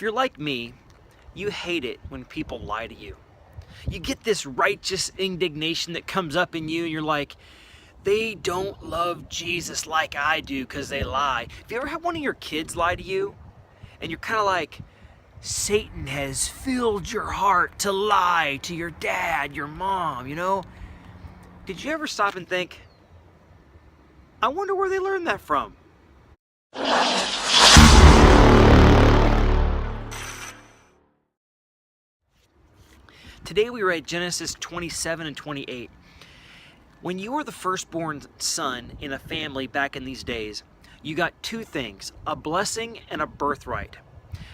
If you're like me, you hate it when people lie to you. You get this righteous indignation that comes up in you, and you're like, they don't love Jesus like I do because they lie. Have you ever had one of your kids lie to you? And you're kind of like, Satan has filled your heart to lie to your dad, your mom, you know? Did you ever stop and think, I wonder where they learned that from? Today we read Genesis 27 and 28. When you were the firstborn son in a family back in these days, you got two things, a blessing and a birthright.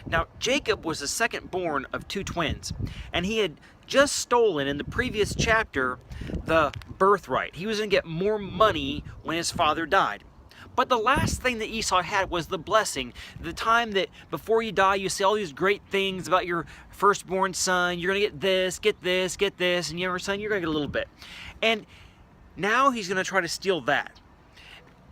Now, Jacob was the second born of two twins, and he had just stolen in the previous chapter the birthright. He was going to get more money when his father died. But the last thing that Esau had was the blessing. The time that before you die, you say all these great things about your firstborn son. You're going to get this, get this, get this, and your son, you're going to get a little bit. And now he's going to try to steal that.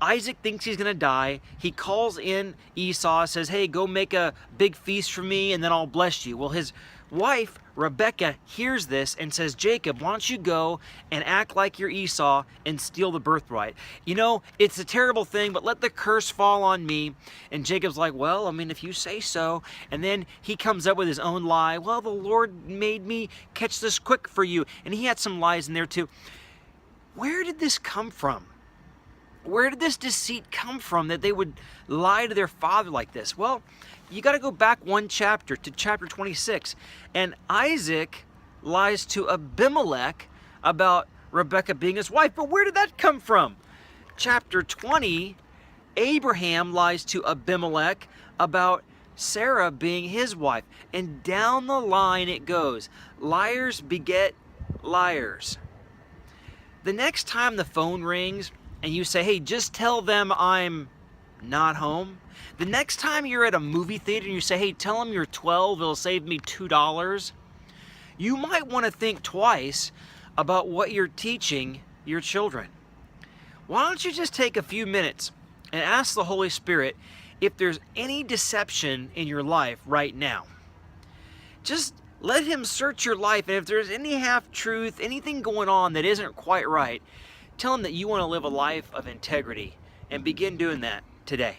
Isaac thinks he's going to die. He calls in Esau, says, hey, go make a big feast for me and then I'll bless you. Well, his wife, Rebecca, hears this and says, Jacob, why don't you go and act like you're Esau and steal the birthright? You know, it's a terrible thing, but let the curse fall on me. And Jacob's like, well, I mean, if you say so. And then he comes up with his own lie. Well, the Lord made me catch this quick for you. And he had some lies in there too. Where did this come from? Where did this deceit come from that they would lie to their father like this? Well, you got to go back one chapter to chapter 26. And Isaac lies to Abimelech about Rebekah being his wife. But where did that come from? Chapter 20, Abraham lies to Abimelech about Sarah being his wife. And down the line it goes. Liars beget liars. The next time the phone rings and you say, hey, just tell them I'm not home. The next time you're at a movie theater and you say, hey, tell them you're 12, it'll save me $2. You might want to think twice about what you're teaching your children. Why don't you just take a few minutes and ask the Holy Spirit if there's any deception in your life right now. Just let Him search your life, and if there's any half-truth, anything going on that isn't quite right, tell Him that you want to live a life of integrity and begin doing that today.